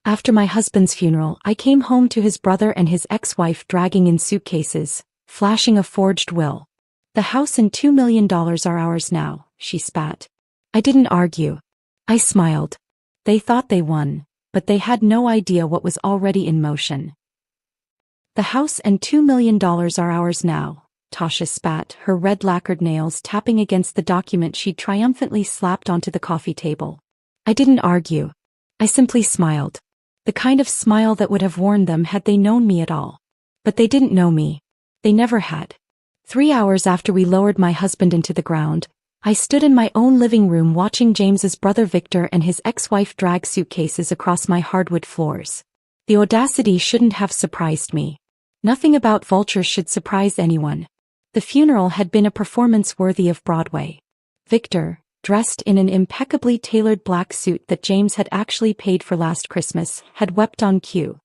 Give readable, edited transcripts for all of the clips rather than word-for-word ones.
After my husband's funeral, I came home to his brother and his ex-wife dragging in suitcases, flashing a forged will. The house and $2 million are ours now, she spat. I didn't argue. I smiled. They thought they won, but they had no idea what was already in motion. The house and $2 million are ours now, Tasha spat, her red lacquered nails tapping against the document she'd triumphantly slapped onto the coffee table. I didn't argue. I simply smiled. The kind of smile that would have warned them had they known me at all. But they didn't know me. They never had. 3 hours after we lowered my husband into the ground, I stood in my own living room watching James's brother Victor and his ex-wife drag suitcases across my hardwood floors. The audacity shouldn't have surprised me. Nothing about vultures should surprise anyone. The funeral had been a performance worthy of Broadway. Victor, dressed in an impeccably tailored black suit that James had actually paid for last Christmas, had wept on cue.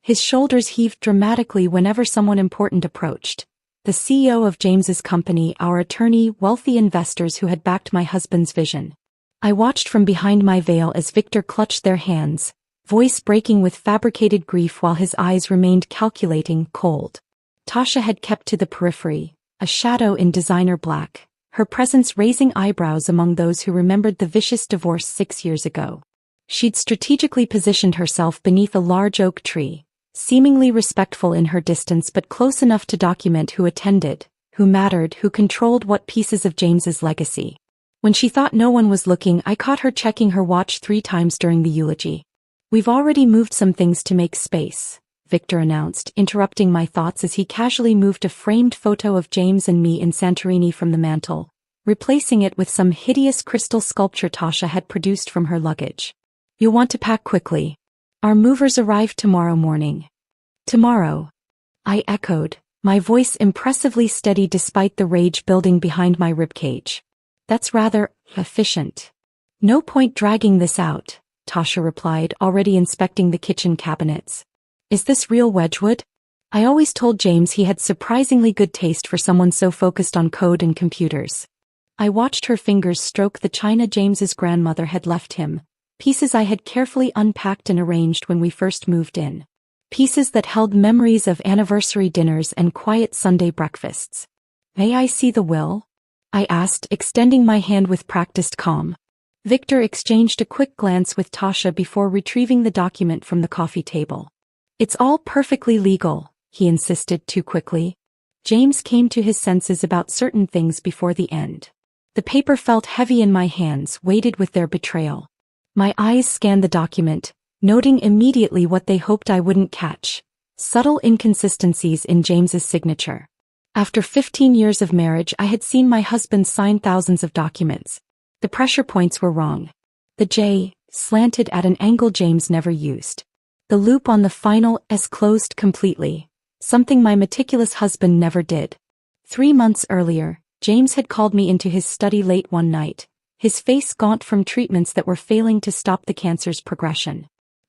His shoulders heaved dramatically whenever someone important approached. The CEO of James's company, our attorney, wealthy investors who had backed my husband's vision. I watched from behind my veil as Victor clutched their hands, voice breaking with fabricated grief while his eyes remained calculating, cold. Tasha had kept to the periphery, a shadow in designer black, her presence raising eyebrows among those who remembered the vicious divorce 6 years ago. She'd strategically positioned herself beneath a large oak tree, seemingly respectful in her distance but close enough to document who attended, who mattered, who controlled what pieces of James's legacy. When she thought no one was looking, I caught her checking her watch 3 times during the eulogy. We've already moved some things to make space, Victor announced, interrupting my thoughts as he casually moved a framed photo of James and me in Santorini from the mantel, replacing it with some hideous crystal sculpture Tasha had produced from her luggage. You'll want to pack quickly. Our movers arrive tomorrow morning. Tomorrow, I echoed, my voice impressively steady despite the rage building behind my ribcage. That's rather efficient. No point dragging this out, Tasha replied, already inspecting the kitchen cabinets. Is this real Wedgwood? I always told James he had surprisingly good taste for someone so focused on code and computers. I watched her fingers stroke the china James's grandmother had left him, pieces I had carefully unpacked and arranged when we first moved in. Pieces that held memories of anniversary dinners and quiet Sunday breakfasts. May I see the will? I asked, extending my hand with practiced calm. Victor exchanged a quick glance with Tasha before retrieving the document from the coffee table. It's all perfectly legal, he insisted too quickly. James came to his senses about certain things before the end. The paper felt heavy in my hands, weighted with their betrayal. My eyes scanned the document, noting immediately what they hoped I wouldn't catch: subtle inconsistencies in James's signature. After 15 years of marriage, I had seen my husband sign thousands of documents. The pressure points were wrong. The J slanted at an angle James never used. The loop on the final S closed completely, something my meticulous husband never did. 3 months earlier, James had called me into his study late one night, his face gaunt from treatments that were failing to stop the cancer's progression.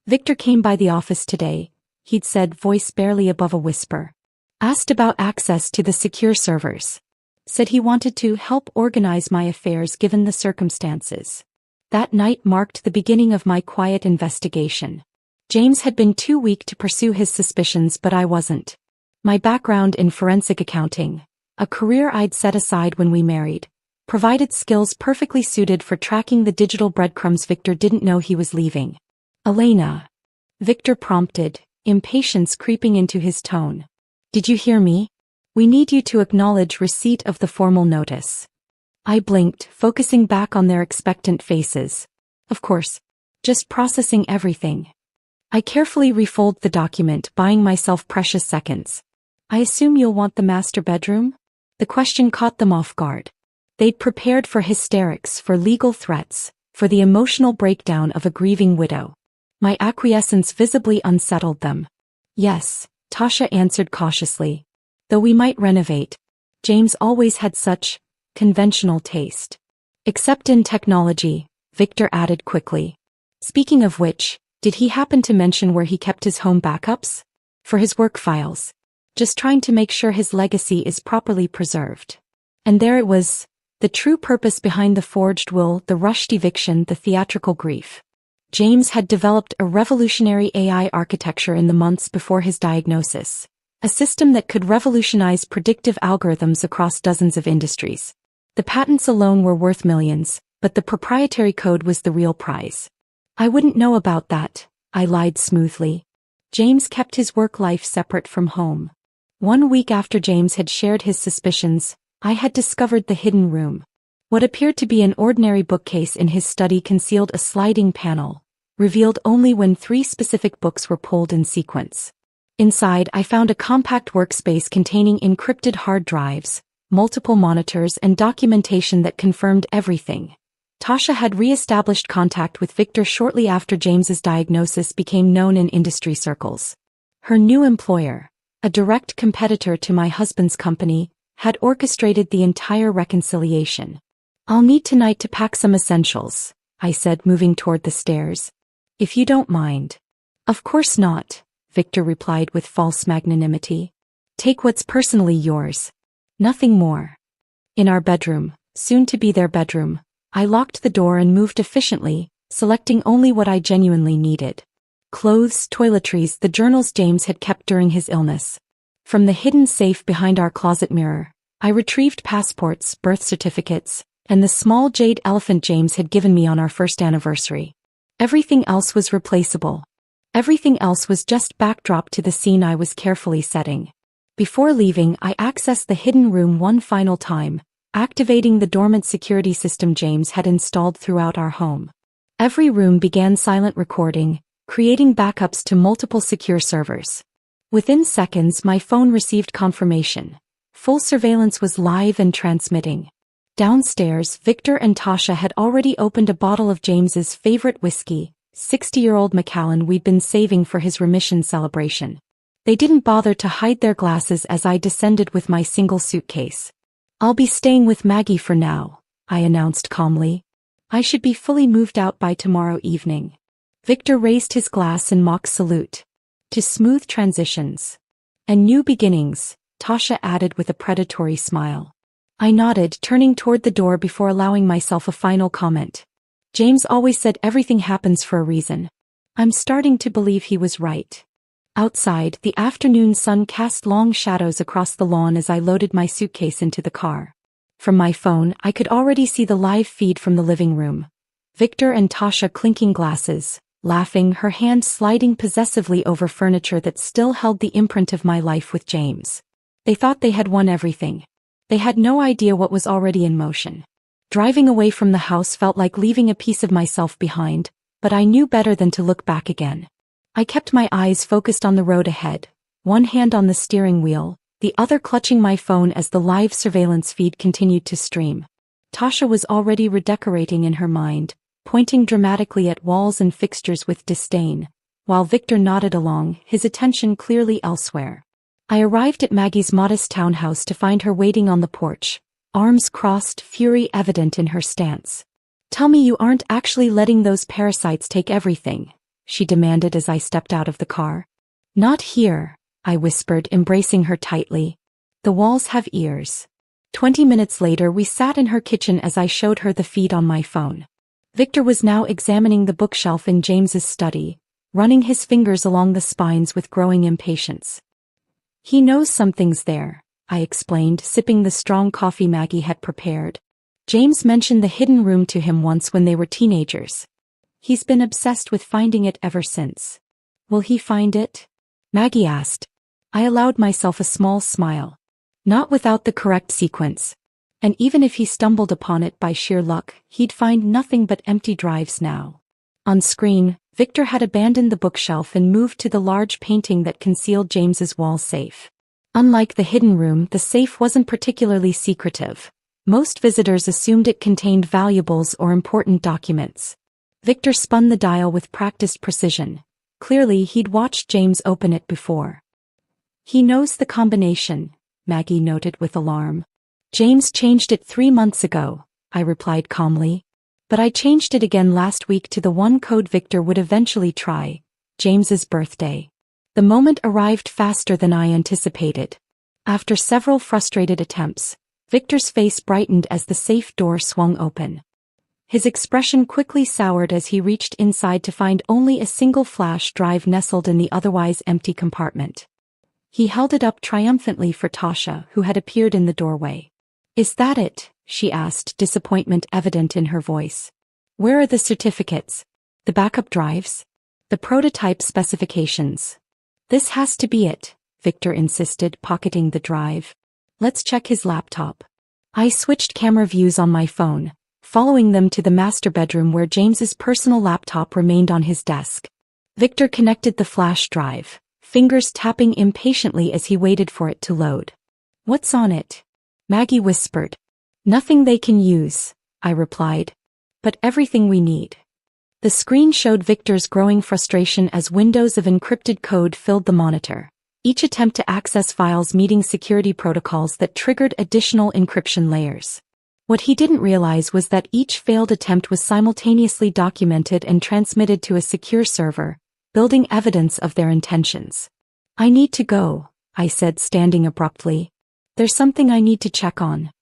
Victor came by the office today, he'd said, voice barely above a whisper. Asked about access to the secure servers. Said he wanted to help organize my affairs given the circumstances. That night marked the beginning of my quiet investigation. James had been too weak to pursue his suspicions, but I wasn't. My background in forensic accounting, a career I'd set aside when we married, provided skills perfectly suited for tracking the digital breadcrumbs Victor didn't know he was leaving. Elena. Victor prompted, impatience creeping into his tone. Did you hear me? We need you to acknowledge receipt of the formal notice. I blinked, focusing back on their expectant faces. Of course. Just processing everything. I carefully refolded the document, buying myself precious seconds. I assume you'll want the master bedroom? The question caught them off guard. They'd prepared for hysterics, for legal threats, for the emotional breakdown of a grieving widow. My acquiescence visibly unsettled them. Yes, Tasha answered cautiously. Though we might renovate. James always had such conventional taste. Except in technology, Victor added quickly. Speaking of which, did he happen to mention where he kept his home backups? For his work files. Just trying to make sure his legacy is properly preserved. And there it was, the true purpose behind the forged will, the rushed eviction, the theatrical grief. James had developed a revolutionary AI architecture in the months before his diagnosis, a system that could revolutionize predictive algorithms across dozens of industries. The patents alone were worth millions, but the proprietary code was the real prize. I wouldn't know about that, I lied smoothly. James kept his work life separate from home. 1 week after James had shared his suspicions, I had discovered the hidden room. What appeared to be an ordinary bookcase in his study concealed a sliding panel, revealed only when 3 specific books were pulled in sequence. Inside, I found a compact workspace containing encrypted hard drives, multiple monitors, and documentation that confirmed everything. Tasha had re-established contact with Victor shortly after James's diagnosis became known in industry circles. Her new employer, a direct competitor to my husband's company, had orchestrated the entire reconciliation. "I'll need tonight to pack some essentials," I said, moving toward the stairs. "If you don't mind." "Of course not," Victor replied with false magnanimity. "Take what's personally yours. Nothing more." In our bedroom, soon to be their bedroom, I locked the door and moved efficiently, selecting only what I genuinely needed. Clothes, toiletries, the journals James had kept during his illness. From the hidden safe behind our closet mirror, I retrieved passports, birth certificates, and the small jade elephant James had given me on our first anniversary. Everything else was replaceable. Everything else was just backdrop to the scene I was carefully setting. Before leaving, I accessed the hidden room one final time, activating the dormant security system James had installed throughout our home. Every room began silent recording, creating backups to multiple secure servers. Within seconds, my phone received confirmation. Full surveillance was live and transmitting. Downstairs, Victor and Tasha had already opened a bottle of James's favorite whiskey, 60-year-old Macallan we'd been saving for his remission celebration. They didn't bother to hide their glasses as I descended with my single suitcase. "I'll be staying with Maggie for now," I announced calmly. "I should be fully moved out by tomorrow evening." Victor raised his glass in mock salute. "To smooth transitions and new beginnings," Tasha added with a predatory smile. I nodded, turning toward the door before allowing myself a final comment. James always said everything happens for a reason. I'm starting to believe he was right. Outside, the afternoon sun cast long shadows across the lawn as I loaded my suitcase into the car. From my phone, I could already see the live feed from the living room. Victor and Tasha clinking glasses, laughing, her hand sliding possessively over furniture that still held the imprint of my life with James. They thought they had won everything. They had no idea what was already in motion. Driving away from the house felt like leaving a piece of myself behind, but I knew better than to look back again. I kept my eyes focused on the road ahead, one hand on the steering wheel, the other clutching my phone as the live surveillance feed continued to stream. Tasha was already redecorating in her mind, pointing dramatically at walls and fixtures with disdain, while Victor nodded along, his attention clearly elsewhere. I arrived at Maggie's modest townhouse to find her waiting on the porch, arms crossed, fury evident in her stance. "Tell me you aren't actually letting those parasites take everything," she demanded as I stepped out of the car. "Not here," I whispered, embracing her tightly. "The walls have ears." 20 minutes later, we sat in her kitchen as I showed her the feed on my phone. Victor was now examining the bookshelf in James's study, running his fingers along the spines with growing impatience. "He knows something's there," I explained, sipping the strong coffee Maggie had prepared. "James mentioned the hidden room to him once when they were teenagers. He's been obsessed with finding it ever since." "Will he find it?" Maggie asked. I allowed myself a small smile. "Not without the correct sequence. And even if he stumbled upon it by sheer luck, he'd find nothing but empty drives now." On screen, Victor had abandoned the bookshelf and moved to the large painting that concealed James's wall safe. Unlike the hidden room, the safe wasn't particularly secretive. Most visitors assumed it contained valuables or important documents. Victor spun the dial with practiced precision. Clearly, he'd watched James open it before. "He knows the combination," Maggie noted with alarm. "James changed it 3 months ago," I replied calmly. "But I changed it again last week to the one code Victor would eventually try, James's birthday." The moment arrived faster than I anticipated. After several frustrated attempts, Victor's face brightened as the safe door swung open. His expression quickly soured as he reached inside to find only a single flash drive nestled in the otherwise empty compartment. He held it up triumphantly for Tasha, who had appeared in the doorway. "Is that it?" she asked, disappointment evident in her voice. "Where are the certificates? The backup drives? The prototype specifications?" "This has to be it," Victor insisted, pocketing the drive. "Let's check his laptop." I switched camera views on my phone, following them to the master bedroom where James's personal laptop remained on his desk. Victor connected the flash drive, fingers tapping impatiently as he waited for it to load. "What's on it?" Maggie whispered. "Nothing they can use," I replied. "But everything we need." The screen showed Victor's growing frustration as windows of encrypted code filled the monitor, each attempt to access files meeting security protocols that triggered additional encryption layers. What he didn't realize was that each failed attempt was simultaneously documented and transmitted to a secure server, building evidence of their intentions. "I need to go," I said, standing abruptly. "There's something I need to check on."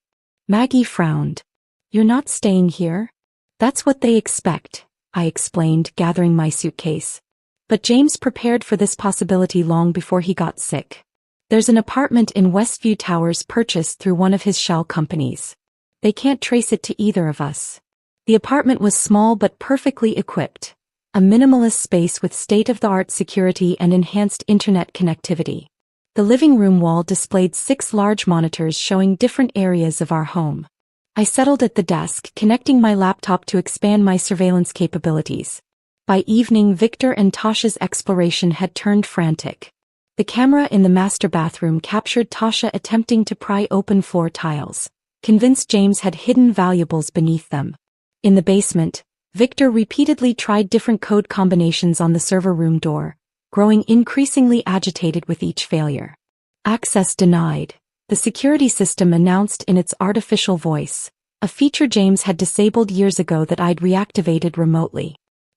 Maggie frowned. "You're not staying here?" "That's what they expect," I explained, gathering my suitcase. "But James prepared for this possibility long before he got sick. There's an apartment in Westview Towers purchased through one of his shell companies. They can't trace it to either of us." The apartment was small but perfectly equipped, a minimalist space with state-of-the-art security and enhanced internet connectivity. The living room wall displayed 6 large monitors showing different areas of our home. I settled at the desk, connecting my laptop to expand my surveillance capabilities. By evening, Victor and Tasha's exploration had turned frantic. The camera in the master bathroom captured Tasha attempting to pry open floor tiles, convinced James had hidden valuables beneath them. In the basement, Victor repeatedly tried different code combinations on the server room door, growing increasingly agitated with each failure. "Access denied," the security system announced in its artificial voice, a feature James had disabled years ago that I'd reactivated remotely.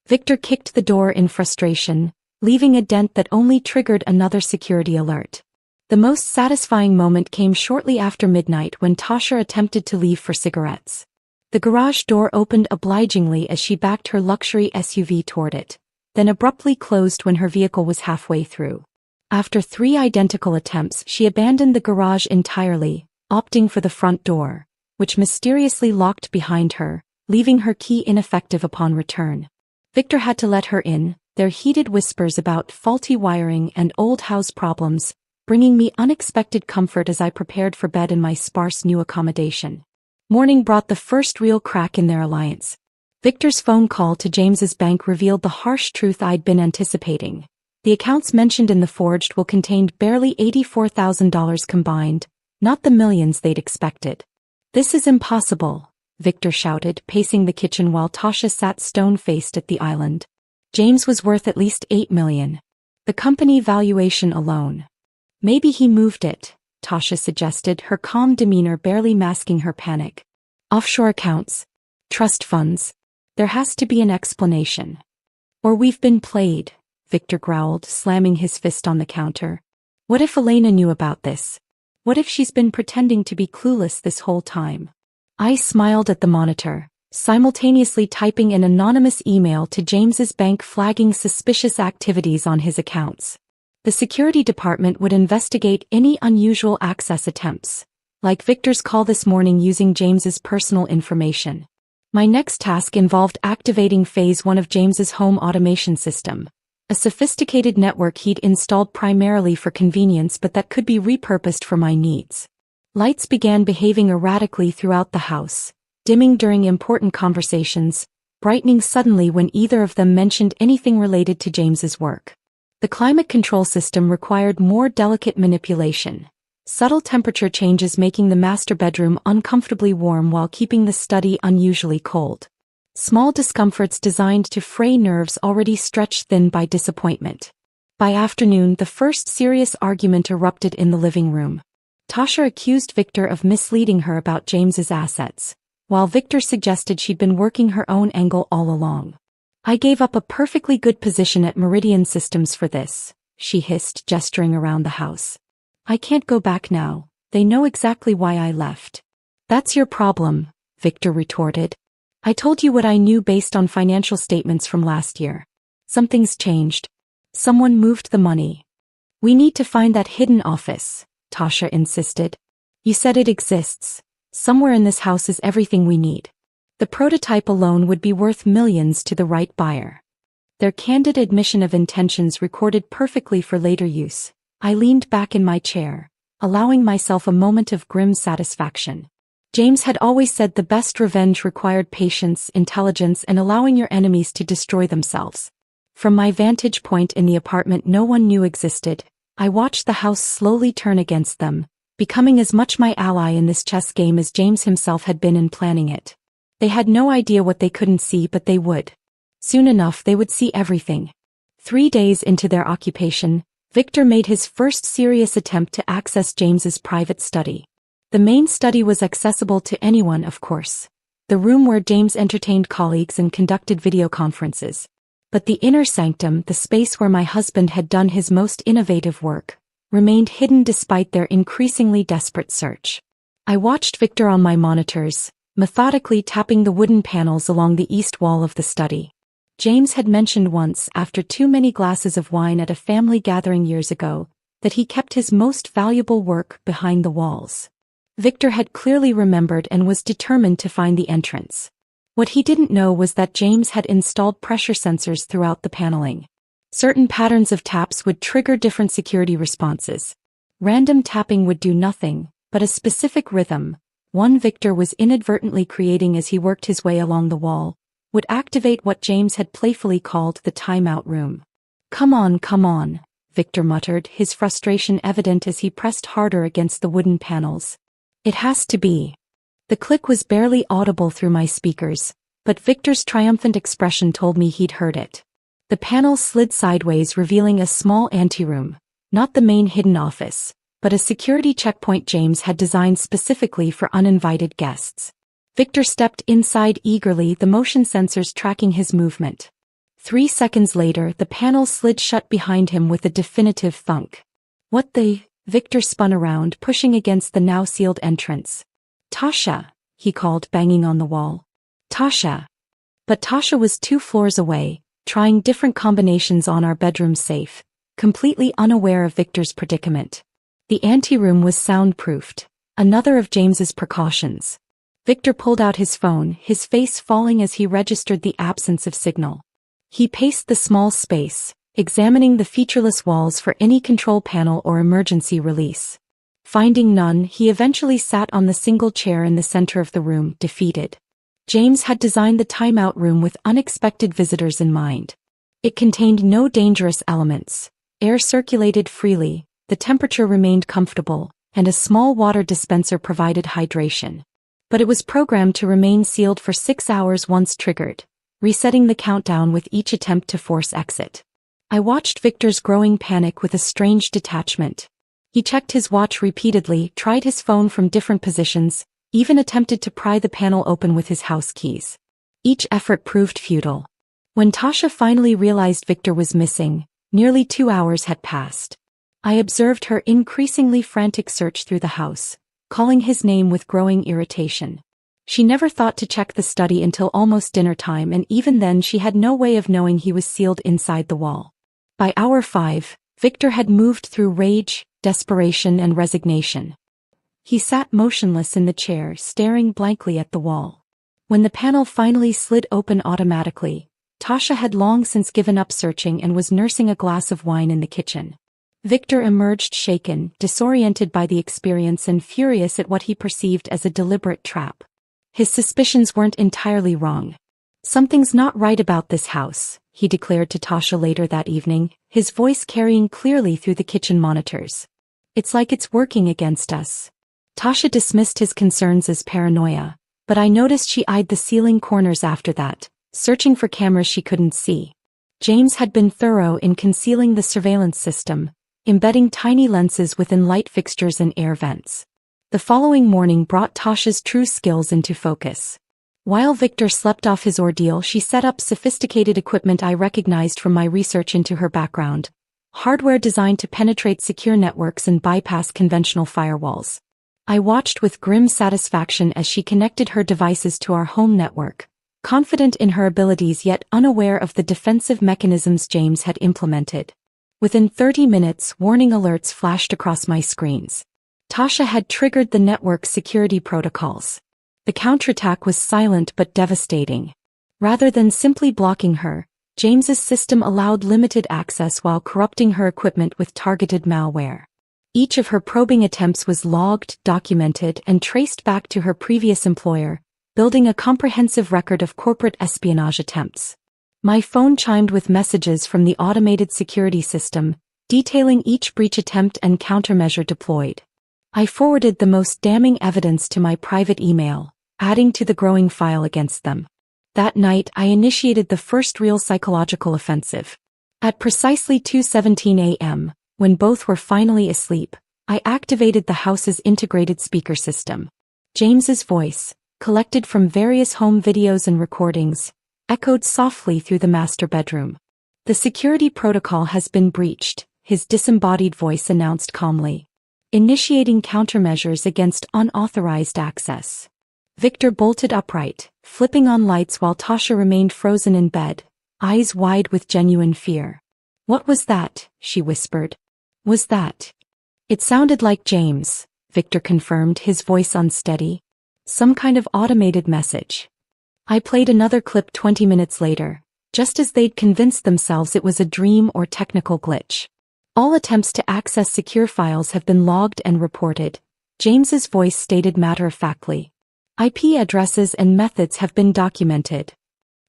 Victor kicked the door in frustration, leaving a dent that only triggered another security alert. The most satisfying moment came shortly after midnight when Tasha attempted to leave for cigarettes. The garage door opened obligingly as she backed her luxury SUV toward it, then abruptly closed when her vehicle was halfway through. After 3 identical attempts, she abandoned the garage entirely, opting for the front door, which mysteriously locked behind her, leaving her key ineffective upon return. Victor had to let her in, their heated whispers about faulty wiring and old house problems, bringing me unexpected comfort as I prepared for bed in my sparse new accommodation. Morning brought the first real crack in their alliance. Victor's phone call to James's bank revealed the harsh truth I'd been anticipating. The accounts mentioned in the forged will contained barely $84,000 combined, not the millions they'd expected. "This is impossible," Victor shouted, pacing the kitchen while Tasha sat stone-faced at the island. "James was worth at least $8 million. The company valuation alone." "Maybe he moved it," Tasha suggested, her calm demeanor barely masking her panic. "Offshore accounts. Trust funds. There has to be an explanation." "Or we've been played," Victor growled, slamming his fist on the counter. "What if Elena knew about this? What if she's been pretending to be clueless this whole time?" I smiled at the monitor, simultaneously typing an anonymous email to James's bank flagging suspicious activities on his accounts. The security department would investigate any unusual access attempts, like Victor's call this morning using James's personal information. My next task involved activating Phase 1 of James's home automation system, a sophisticated network he'd installed primarily for convenience but that could be repurposed for my needs. Lights began behaving erratically throughout the house, dimming during important conversations, brightening suddenly when either of them mentioned anything related to James's work. The climate control system required more delicate manipulation, subtle temperature changes making the master bedroom uncomfortably warm while keeping the study unusually cold. Small discomforts designed to fray nerves already stretched thin by disappointment. By afternoon, the first serious argument erupted in the living room. Tasha accused Victor of misleading her about James's assets, while Victor suggested she'd been working her own angle all along. "I gave up a perfectly good position at Meridian Systems for this," she hissed, gesturing around the house. "I can't go back now. They know exactly why I left." "That's your problem," Victor retorted. I told you what I knew based on financial statements from last year. Something's changed. Someone moved the money. We need to find that hidden office, Tasha insisted. You said it exists. Somewhere in this house is everything we need. The prototype alone would be worth millions to the right buyer. Their candid admission of intentions recorded perfectly for later use. I leaned back in my chair, allowing myself a moment of grim satisfaction. James had always said the best revenge required patience, intelligence, and allowing your enemies to destroy themselves. From my vantage point in the apartment no one knew existed, I watched the house slowly turn against them, becoming as much my ally in this chess game as James himself had been in planning it. They had no idea what they couldn't see, but they would. Soon enough they would see everything. 3 days into their occupation, Victor made his first serious attempt to access James's private study. The main study was accessible to anyone, of course. The room where James entertained colleagues and conducted video conferences. But the inner sanctum, the space where my husband had done his most innovative work, remained hidden despite their increasingly desperate search. I watched Victor on my monitors, methodically tapping the wooden panels along the east wall of the study. James had mentioned once, after too many glasses of wine at a family gathering years ago, that he kept his most valuable work behind the walls. Victor had clearly remembered and was determined to find the entrance. What he didn't know was that James had installed pressure sensors throughout the paneling. Certain patterns of taps would trigger different security responses. Random tapping would do nothing, but a specific rhythm, one Victor was inadvertently creating as he worked his way along the wall, would activate what James had playfully called the timeout room. Come on, Victor muttered, his frustration evident as he pressed harder against the wooden panels. It has to be. The click was barely audible through my speakers, but Victor's triumphant expression told me he'd heard it. The panel slid sideways, revealing a small anteroom, not the main hidden office, but a security checkpoint James had designed specifically for uninvited guests. Victor stepped inside eagerly, the motion sensors tracking his movement. 3 seconds later, the panel slid shut behind him with a definitive thunk. What the? Victor spun around, pushing against the now sealed entrance. Tasha, he called, banging on the wall. Tasha. But Tasha was 2 floors away, trying different combinations on our bedroom safe, completely unaware of Victor's predicament. The anteroom was soundproofed, another of James's precautions. Victor pulled out his phone, his face falling as he registered the absence of signal. He paced the small space, examining the featureless walls for any control panel or emergency release. Finding none, he eventually sat on the single chair in the center of the room, defeated. James had designed the timeout room with unexpected visitors in mind. It contained no dangerous elements. Air circulated freely, the temperature remained comfortable, and a small water dispenser provided hydration. But it was programmed to remain sealed for 6 hours once triggered, resetting the countdown with each attempt to force exit. I watched Victor's growing panic with a strange detachment. He checked his watch repeatedly, tried his phone from different positions, even attempted to pry the panel open with his house keys. Each effort proved futile. When Tasha finally realized Victor was missing, nearly 2 hours had passed. I observed her increasingly frantic search through the house, calling his name with growing irritation. She never thought to check the study until almost dinner time, and even then she had no way of knowing he was sealed inside the wall. By hour 5, Victor had moved through rage, desperation, and resignation. He sat motionless in the chair, staring blankly at the wall. When the panel finally slid open automatically, Tasha had long since given up searching and was nursing a glass of wine in the kitchen. Victor emerged shaken, disoriented by the experience and furious at what he perceived as a deliberate trap. His suspicions weren't entirely wrong. Something's not right about this house, he declared to Tasha later that evening, his voice carrying clearly through the kitchen monitors. It's like it's working against us. Tasha dismissed his concerns as paranoia, but I noticed she eyed the ceiling corners after that, searching for cameras she couldn't see. James had been thorough in concealing the surveillance system, embedding tiny lenses within light fixtures and air vents. The following morning brought Tasha's true skills into focus. While Victor slept off his ordeal, she set up sophisticated equipment I recognized from my research into her background. Hardware designed to penetrate secure networks and bypass conventional firewalls. I watched with grim satisfaction as she connected her devices to our home network, confident in her abilities yet unaware of the defensive mechanisms James had implemented. Within 30 minutes, warning alerts flashed across my screens. Tasha had triggered the network's security protocols. The counterattack was silent but devastating. Rather than simply blocking her, James's system allowed limited access while corrupting her equipment with targeted malware. Each of her probing attempts was logged, documented, and traced back to her previous employer, building a comprehensive record of corporate espionage attempts. My phone chimed with messages from the automated security system, detailing each breach attempt and countermeasure deployed. I forwarded the most damning evidence to my private email, adding to the growing file against them. That night, I initiated the first real psychological offensive. At precisely 2:17 a.m., when both were finally asleep, I activated the house's integrated speaker system. James's voice, collected from various home videos and recordings, echoed softly through the master bedroom. "The security protocol has been breached," his disembodied voice announced calmly. "Initiating countermeasures against unauthorized access." Victor bolted upright, flipping on lights while Tasha remained frozen in bed, eyes wide with genuine fear. "What was that?" she whispered. "Was that?" "It sounded like James," Victor confirmed, his voice unsteady. "Some kind of automated message." I played another clip 20 minutes later, just as they'd convinced themselves it was a dream or technical glitch. "All attempts to access secure files have been logged and reported," James's voice stated matter-of-factly. "IP addresses and methods have been documented."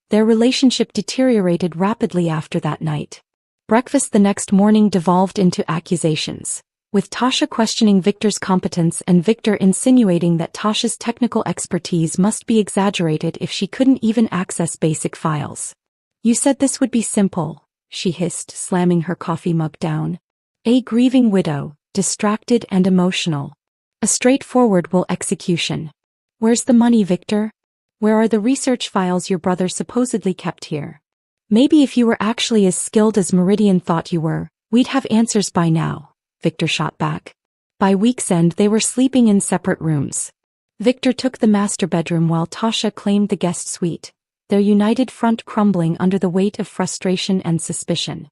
Their relationship deteriorated rapidly after that night. Breakfast the next morning devolved into accusations, with Tasha questioning Victor's competence and Victor insinuating that Tasha's technical expertise must be exaggerated if she couldn't even access basic files. "You said this would be simple," she hissed, slamming her coffee mug down. "A grieving widow, distracted and emotional. A straightforward will execution. Where's the money, Victor? Where are the research files your brother supposedly kept here? Maybe if you were actually as skilled as Meridian thought you were, we'd have answers by now," Victor shot back. By week's end they were sleeping in separate rooms. Victor took the master bedroom while Tasha claimed the guest suite, their united front crumbling under the weight of frustration and suspicion.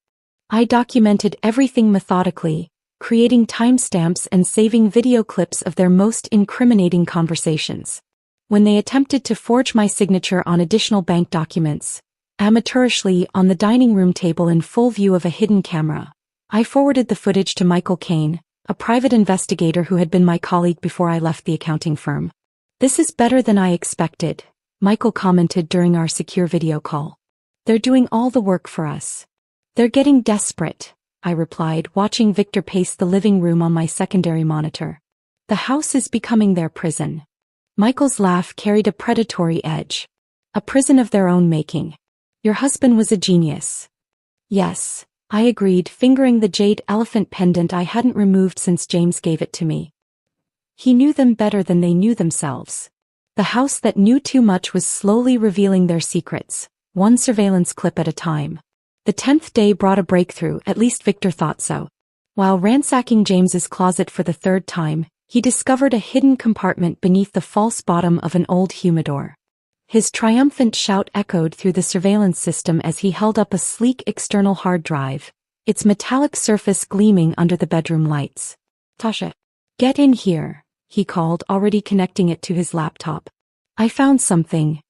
I documented everything methodically, creating timestamps and saving video clips of their most incriminating conversations. When they attempted to forge my signature on additional bank documents, amateurishly on the dining room table in full view of a hidden camera, I forwarded the footage to Michael Kane, a private investigator who had been my colleague before I left the accounting firm. "This is better than I expected," Michael commented during our secure video call. "They're doing all the work for us." "They're getting desperate," I replied, watching Victor pace the living room on my secondary monitor. "The house is becoming their prison." Michael's laugh carried a predatory edge. "A prison of their own making. Your husband was a genius." "Yes," I agreed, fingering the jade elephant pendant I hadn't removed since James gave it to me. "He knew them better than they knew themselves." The house that knew too much was slowly revealing their secrets, one surveillance clip at a time. The 10th day brought a breakthrough, at least Victor thought so. While ransacking James's closet for the 3rd time, he discovered a hidden compartment beneath the false bottom of an old humidor. His triumphant shout echoed through the surveillance system as he held up a sleek external hard drive, its metallic surface gleaming under the bedroom lights. "Tasha, get in here," he called, already connecting it to his laptop. "I found something."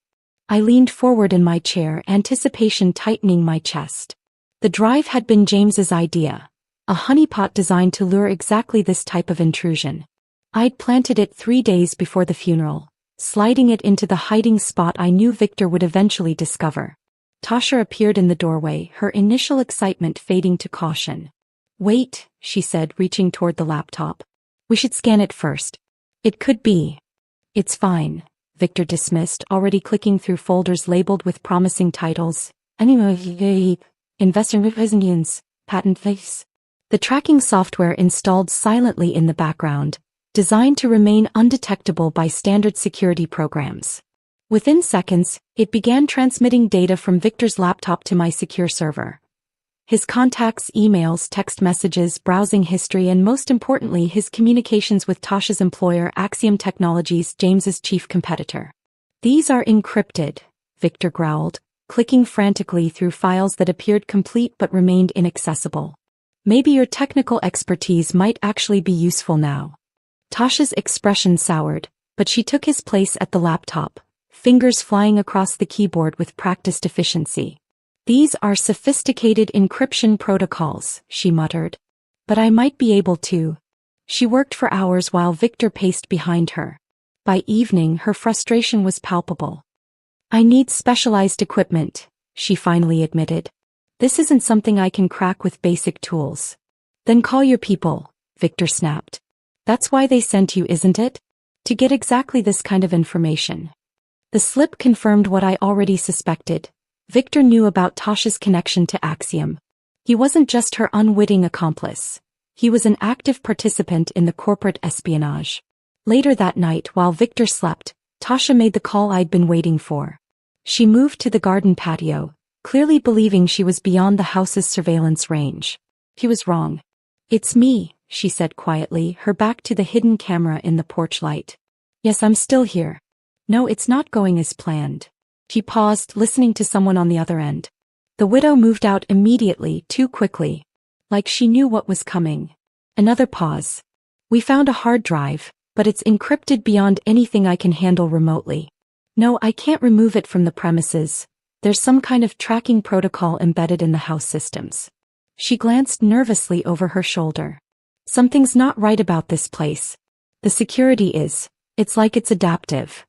I leaned forward in my chair, anticipation tightening my chest. The drive had been James's idea, a honeypot designed to lure exactly this type of intrusion. I'd planted it 3 days before the funeral, sliding it into the hiding spot I knew Victor would eventually discover. Tasha appeared in the doorway, her initial excitement fading to caution. "Wait," she said, reaching toward the laptop. "We should scan it first. It could be." "It's fine," Victor dismissed, already clicking through folders labeled with promising titles. Investor representatives, patent face. The tracking software installed silently in the background, designed to remain undetectable by standard security programs. Within seconds, it began transmitting data from Victor's laptop to my secure server. His contacts, emails, text messages, browsing history, and most importantly, his communications with Tasha's employer, Axiom Technologies, James's chief competitor. "These are encrypted," Victor growled, clicking frantically through files that appeared complete but remained inaccessible. Maybe your technical expertise might actually be useful now. Tasha's expression soured, but she took his place at the laptop, fingers flying across the keyboard with practiced efficiency. These are sophisticated encryption protocols, she muttered. But I might be able to. She worked for hours while Victor paced behind her. By evening, her frustration was palpable. I need specialized equipment, she finally admitted. This isn't something I can crack with basic tools. Then call your people, Victor snapped. That's why they sent you, isn't it? To get exactly this kind of information. The slip confirmed what I already suspected. Victor knew about Tasha's connection to Axiom. He wasn't just her unwitting accomplice. He was an active participant in the corporate espionage. Later that night, while Victor slept, Tasha made the call I'd been waiting for. She moved to the garden patio, clearly believing she was beyond the house's surveillance range. He was wrong. It's me, she said quietly, her back to the hidden camera in the porch light. Yes, I'm still here. No, it's not going as planned. She paused, listening to someone on the other end. The widow moved out immediately, too quickly. Like she knew what was coming. Another pause. We found a hard drive, but it's encrypted beyond anything I can handle remotely. No, I can't remove it from the premises. There's some kind of tracking protocol embedded in the house systems. She glanced nervously over her shoulder. Something's not right about this place. The security is. It's like it's adaptive.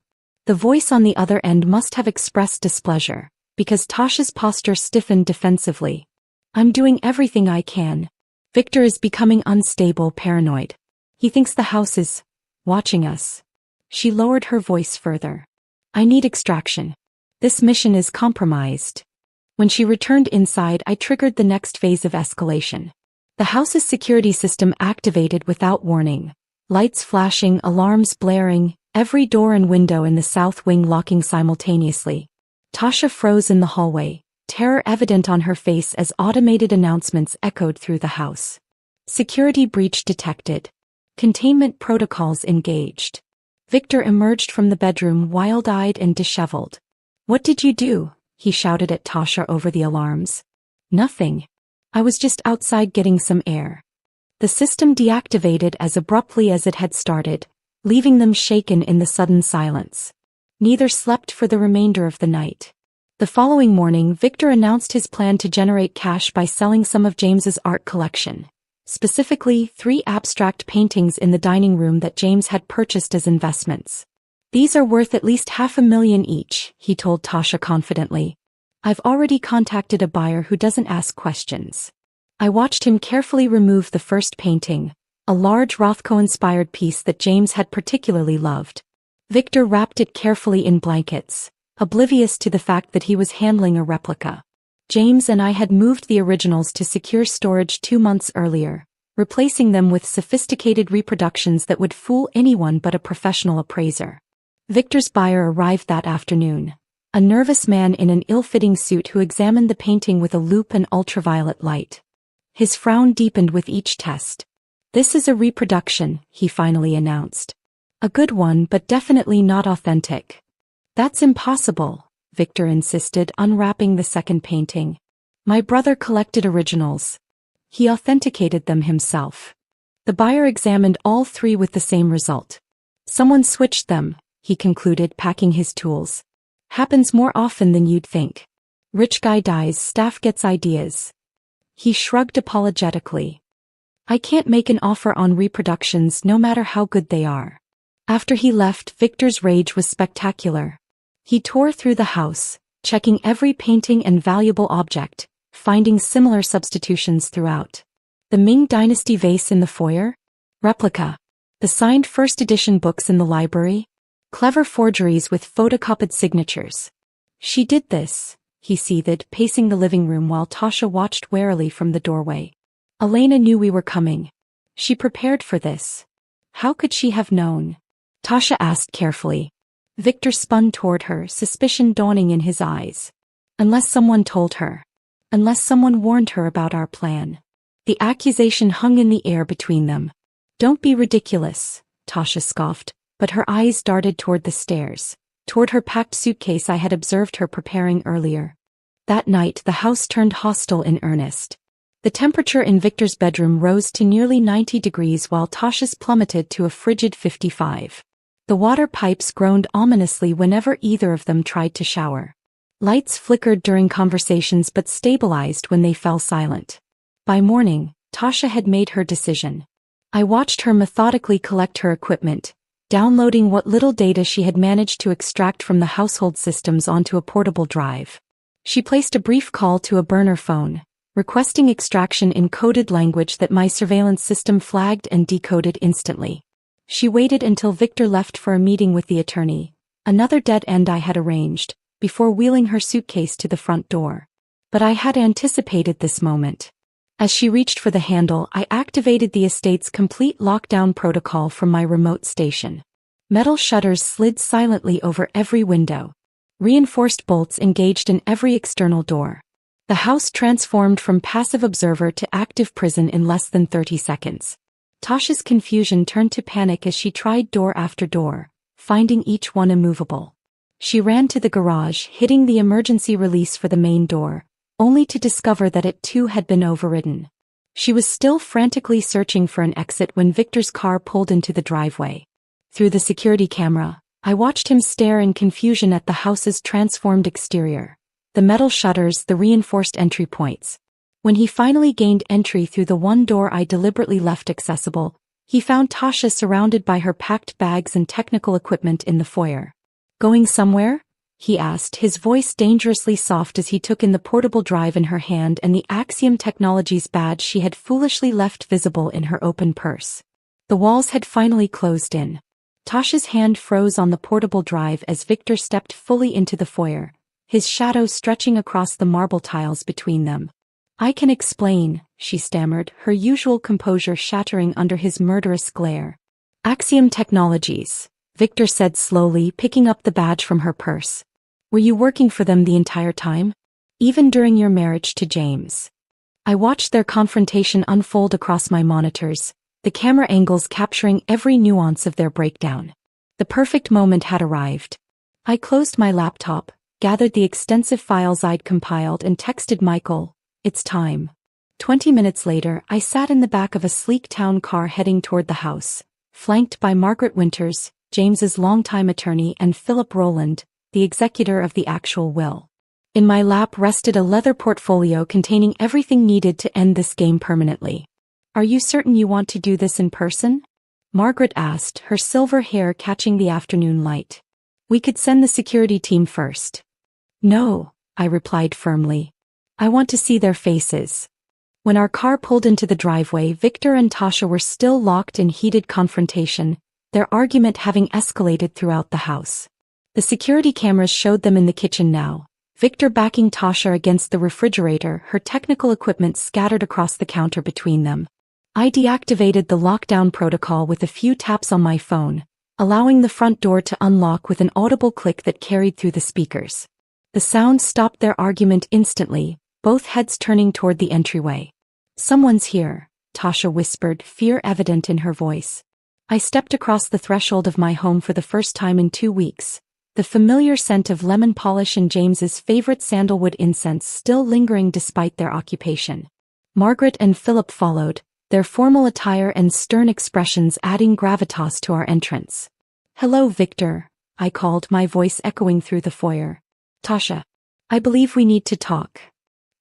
The voice on the other end must have expressed displeasure, because Tasha's posture stiffened defensively. I'm doing everything I can. Victor is becoming unstable, paranoid. He thinks the house is watching us. She lowered her voice further. I need extraction. This mission is compromised. When she returned inside, I triggered the next phase of escalation. The house's security system activated without warning. Lights flashing, alarms blaring, every door and window in the south wing locking simultaneously. Tasha froze in the hallway, terror evident on her face as automated announcements echoed through the house. Security breach detected. Containment protocols engaged. Victor emerged from the bedroom wild-eyed and disheveled. What did you do? He shouted at Tasha over the alarms. Nothing. I was just outside getting some air. The system deactivated as abruptly as it had started, leaving them shaken in the sudden silence. Neither slept for the remainder of the night. The following morning, Victor announced his plan to generate cash by selling some of James's art collection. Specifically, 3 abstract paintings in the dining room that James had purchased as investments. These are worth at least $500,000 each, he told Tasha confidently. I've already contacted a buyer who doesn't ask questions. I watched him carefully remove the first painting, a large Rothko-inspired piece that James had particularly loved. Victor wrapped it carefully in blankets, oblivious to the fact that he was handling a replica. James and I had moved the originals to secure storage 2 months earlier, replacing them with sophisticated reproductions that would fool anyone but a professional appraiser. Victor's buyer arrived that afternoon, a nervous man in an ill-fitting suit who examined the painting with a loupe and ultraviolet light. His frown deepened with each test. This is a reproduction, he finally announced. A good one, but definitely not authentic. That's impossible, Victor insisted, unwrapping the second painting. My brother collected originals. He authenticated them himself. The buyer examined all 3 with the same result. Someone switched them, he concluded, packing his tools. Happens more often than you'd think. Rich guy dies, staff gets ideas. He shrugged apologetically. I can't make an offer on reproductions no matter how good they are. After he left, Victor's rage was spectacular. He tore through the house, checking every painting and valuable object, finding similar substitutions throughout. The Ming Dynasty vase in the foyer? Replica. The signed first edition books in the library? Clever forgeries with photocopied signatures. She did this, he seethed, pacing the living room while Tasha watched warily from the doorway. Elena knew we were coming. She prepared for this. How could she have known? Tasha asked carefully. Victor spun toward her, suspicion dawning in his eyes. Unless someone told her. Unless someone warned her about our plan. The accusation hung in the air between them. Don't be ridiculous, Tasha scoffed, but her eyes darted toward the stairs. toward her packed suitcase I had observed her preparing earlier. That night the house turned hostile in earnest. The temperature in Victor's bedroom rose to nearly 90 degrees while Tasha's plummeted to a frigid 55. The water pipes groaned ominously whenever either of them tried to shower. Lights flickered during conversations but stabilized when they fell silent. By morning, Tasha had made her decision. I watched her methodically collect her equipment, downloading what little data she had managed to extract from the household systems onto a portable drive. She placed a brief call to a burner phone, requesting extraction in coded language that my surveillance system flagged and decoded instantly. She waited until Victor left for a meeting with the attorney, another dead end I had arranged, before wheeling her suitcase to the front door. But I had anticipated this moment. As she reached for the handle, I activated the estate's complete lockdown protocol from my remote station. Metal shutters slid silently over every window. Reinforced bolts engaged in every external door. The house transformed from passive observer to active prison in less than 30 seconds. Tasha's confusion turned to panic as she tried door after door, finding each one immovable. She ran to the garage, hitting the emergency release for the main door, only to discover that it too had been overridden. She was still frantically searching for an exit when Victor's car pulled into the driveway. Through the security camera, I watched him stare in confusion at the house's transformed exterior, the metal shutters, the reinforced entry points. When he finally gained entry through the one door I deliberately left accessible, he found Tasha surrounded by her packed bags and technical equipment in the foyer. "Going somewhere?" he asked, his voice dangerously soft as he took in the portable drive in her hand and the Axiom Technologies badge she had foolishly left visible in her open purse. The walls had finally closed in. Tasha's hand froze on the portable drive as Victor stepped fully into the foyer, his shadow stretching across the marble tiles between them. "I can explain," she stammered, her usual composure shattering under his murderous glare. "Axiom Technologies," Victor said slowly, picking up the badge from her purse. "Were you working for them the entire time? Even during your marriage to James?" I watched their confrontation unfold across my monitors, the camera angles capturing every nuance of their breakdown. The perfect moment had arrived. I closed my laptop, gathered the extensive files I'd compiled and texted Michael, "It's time." 20 minutes later, I sat in the back of a sleek town car heading toward the house, flanked by Margaret Winters, James's longtime attorney, and Philip Rowland, the executor of the actual will. In my lap rested a leather portfolio containing everything needed to end this game permanently. "Are you certain you want to do this in person?" Margaret asked, her silver hair catching the afternoon light. "We could send the security team first." "No," I replied firmly. "I want to see their faces." When our car pulled into the driveway, Victor and Tasha were still locked in heated confrontation, their argument having escalated throughout the house. The security cameras showed them in the kitchen now, Victor backing Tasha against the refrigerator, her technical equipment scattered across the counter between them. I deactivated the lockdown protocol with a few taps on my phone, allowing the front door to unlock with an audible click that carried through the speakers. The sound stopped their argument instantly, both heads turning toward the entryway. "Someone's here," Tasha whispered, fear evident in her voice. I stepped across the threshold of my home for the first time in 2 weeks, the familiar scent of lemon polish and James's favorite sandalwood incense still lingering despite their occupation. Margaret and Philip followed, their formal attire and stern expressions adding gravitas to our entrance. "Hello, Victor," I called, my voice echoing through the foyer. "Tasha, I believe we need to talk."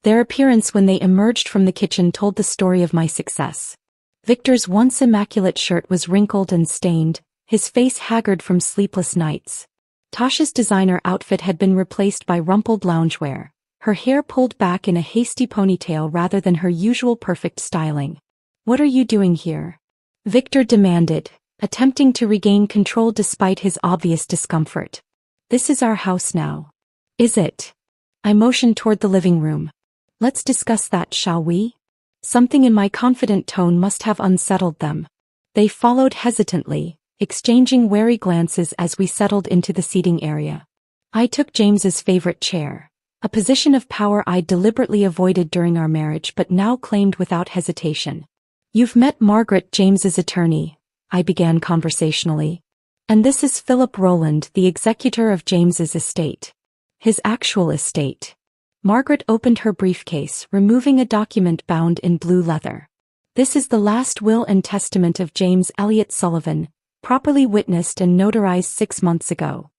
Their appearance when they emerged from the kitchen told the story of my success. Victor's once immaculate shirt was wrinkled and stained, his face haggard from sleepless nights. Tasha's designer outfit had been replaced by rumpled loungewear, her hair pulled back in a hasty ponytail rather than her usual perfect styling. "What are you doing here?" Victor demanded, attempting to regain control despite his obvious discomfort. "This is our house now." "Is it?" I motioned toward the living room. "Let's discuss that, shall we?" Something in my confident tone must have unsettled them. They followed hesitantly, exchanging wary glances as we settled into the seating area. I took James's favorite chair, a position of power I'd deliberately avoided during our marriage but now claimed without hesitation. "You've met Margaret, James's attorney," I began conversationally. And this is Philip Rowland, the executor of James's estate. His actual estate. Margaret opened her briefcase, removing a document bound in blue leather. This is the last will and testament of James Elliot Sullivan, properly witnessed and notarized 6 months ago.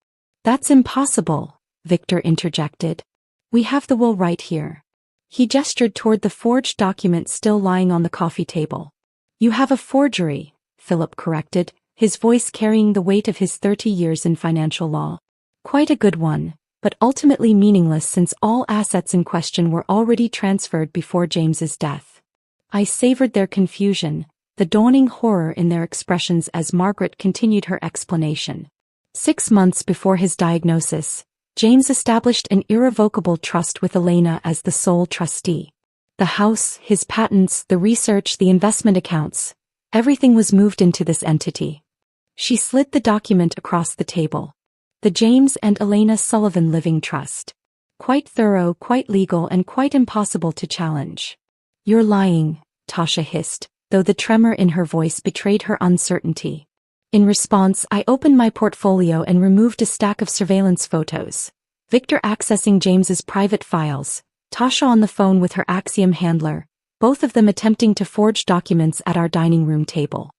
That's impossible, Victor interjected. We have the will right here. He gestured toward the forged document still lying on the coffee table. You have a forgery, Philip corrected, his voice carrying the weight of his 30 years in financial law. Quite a good one, but ultimately meaningless since all assets in question were already transferred before James's death. I savored their confusion, the dawning horror in their expressions as Margaret continued her explanation. 6 months before his diagnosis, James established an irrevocable trust with Elena as the sole trustee. The house, his patents, the research, the investment accounts, everything was moved into this entity. She slid the document across the table. The James and Elena Sullivan Living Trust. Quite thorough, quite legal, and quite impossible to challenge. You're lying, Tasha hissed, though the tremor in her voice betrayed her uncertainty. In response, I opened my portfolio and removed a stack of surveillance photos. Victor accessing James's private files, Tasha on the phone with her Axiom handler, both of them attempting to forge documents at our dining room table.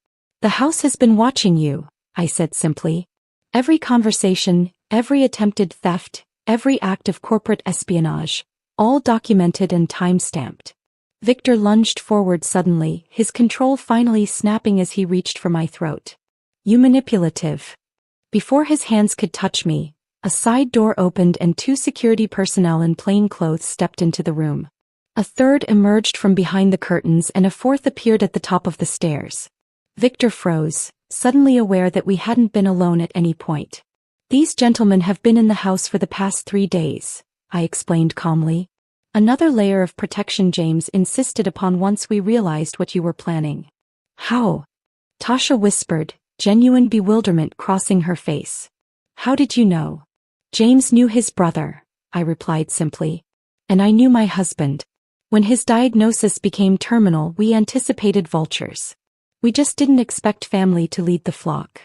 The house has been watching you, I said simply. Every conversation, every attempted theft, every act of corporate espionage, all documented and time-stamped. Victor lunged forward suddenly, his control finally snapping as he reached for my throat. You manipulative. Before his hands could touch me, a side door opened and 2 security personnel in plain clothes stepped into the room. A third emerged from behind the curtains and a fourth appeared at the top of the stairs. Victor froze, suddenly aware that we hadn't been alone at any point. These gentlemen have been in the house for the past 3 days, I explained calmly. Another layer of protection James insisted upon once we realized what you were planning. How? Tasha whispered, genuine bewilderment crossing her face. How did you know? James knew his brother, I replied simply. And I knew my husband. When his diagnosis became terminal, we anticipated vultures. We just didn't expect family to lead the flock.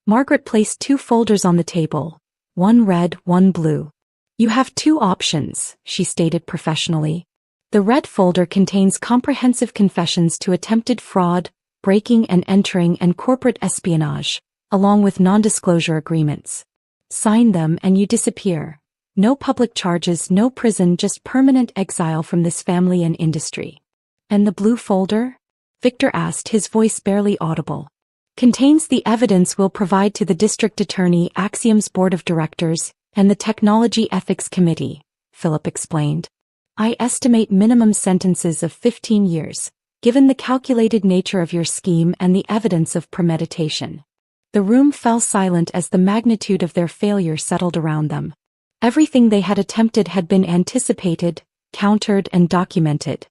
Margaret placed 2 folders on the table, one red, one blue. You have 2 options, she stated professionally. The red folder contains comprehensive confessions to attempted fraud, breaking and entering and corporate espionage, along with non-disclosure agreements. Sign them and you disappear. No public charges, no prison, just permanent exile from this family and industry. And the blue folder? Victor asked, his voice barely audible. Contains the evidence we'll provide to the district attorney, Axiom's board of directors, and the Technology Ethics Committee, Philip explained. I estimate minimum sentences of 15 years, given the calculated nature of your scheme and the evidence of premeditation. The room fell silent as the magnitude of their failure settled around them. Everything they had attempted had been anticipated, countered, and documented.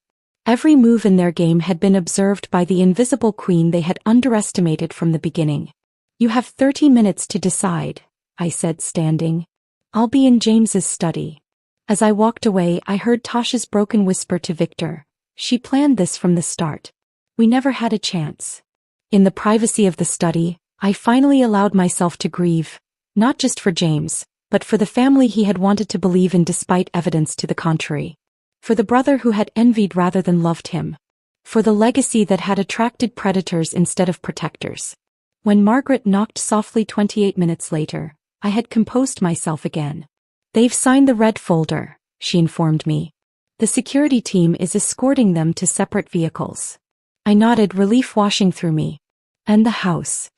Every move in their game had been observed by the invisible queen they had underestimated from the beginning. You have 30 minutes to decide, I said, standing. I'll be in James's study. As I walked away, I heard Tasha's broken whisper to Victor. She planned this from the start. We never had a chance. In the privacy of the study, I finally allowed myself to grieve, not just for James, but for the family he had wanted to believe in despite evidence to the contrary. For the brother who had envied rather than loved him. For the legacy that had attracted predators instead of protectors. When Margaret knocked softly 28 minutes later, I had composed myself again. They've signed the red folder, she informed me. The security team is escorting them to separate vehicles. I nodded, relief washing through me. And the house.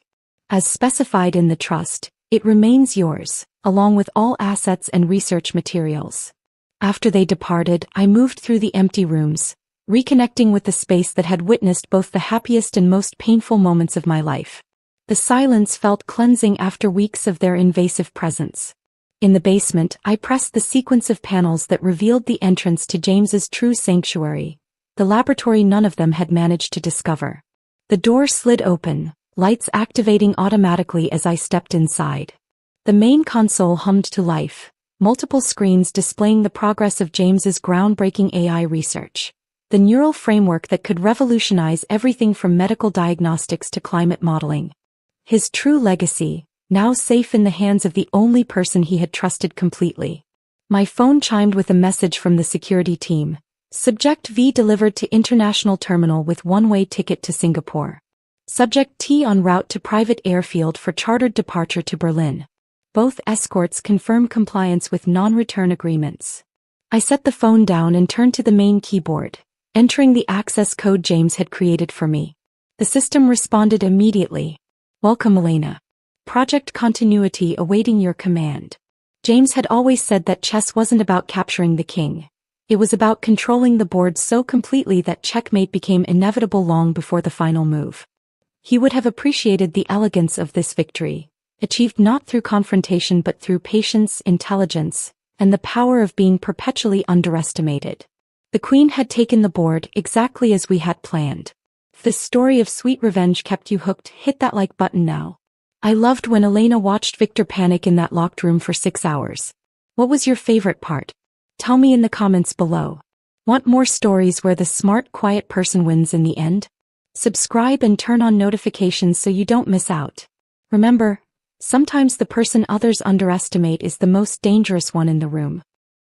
As specified in the trust, it remains yours, along with all assets and research materials. After they departed, I moved through the empty rooms, reconnecting with the space that had witnessed both the happiest and most painful moments of my life. The silence felt cleansing after weeks of their invasive presence. In the basement, I pressed the sequence of panels that revealed the entrance to James's true sanctuary, the laboratory none of them had managed to discover. The door slid open, lights activating automatically as I stepped inside. The main console hummed to life, multiple screens displaying the progress of James's groundbreaking AI research. The neural framework that could revolutionize everything from medical diagnostics to climate modeling. His true legacy, now safe in the hands of the only person he had trusted completely. My phone chimed with a message from the security team. Subject V delivered to international terminal with one-way ticket to Singapore. Subject T en route to private airfield for chartered departure to Berlin. Both escorts confirm compliance with non-return agreements. I set the phone down and turned to the main keyboard, entering the access code James had created for me. The system responded immediately. Welcome, Elena. Project continuity awaiting your command. James had always said that chess wasn't about capturing the king. It was about controlling the board so completely that checkmate became inevitable long before the final move. He would have appreciated the elegance of this victory, achieved not through confrontation but through patience, intelligence, and the power of being perpetually underestimated. The queen had taken the board exactly as we had planned. If this story of sweet revenge kept you hooked, hit that like button now. I loved when Elena watched Victor panic in that locked room for 6 hours. What was your favorite part? Tell me in the comments below. Want more stories where the smart, quiet person wins in the end? Subscribe and turn on notifications so you don't miss out. Remember, sometimes the person others underestimate is the most dangerous one in the room.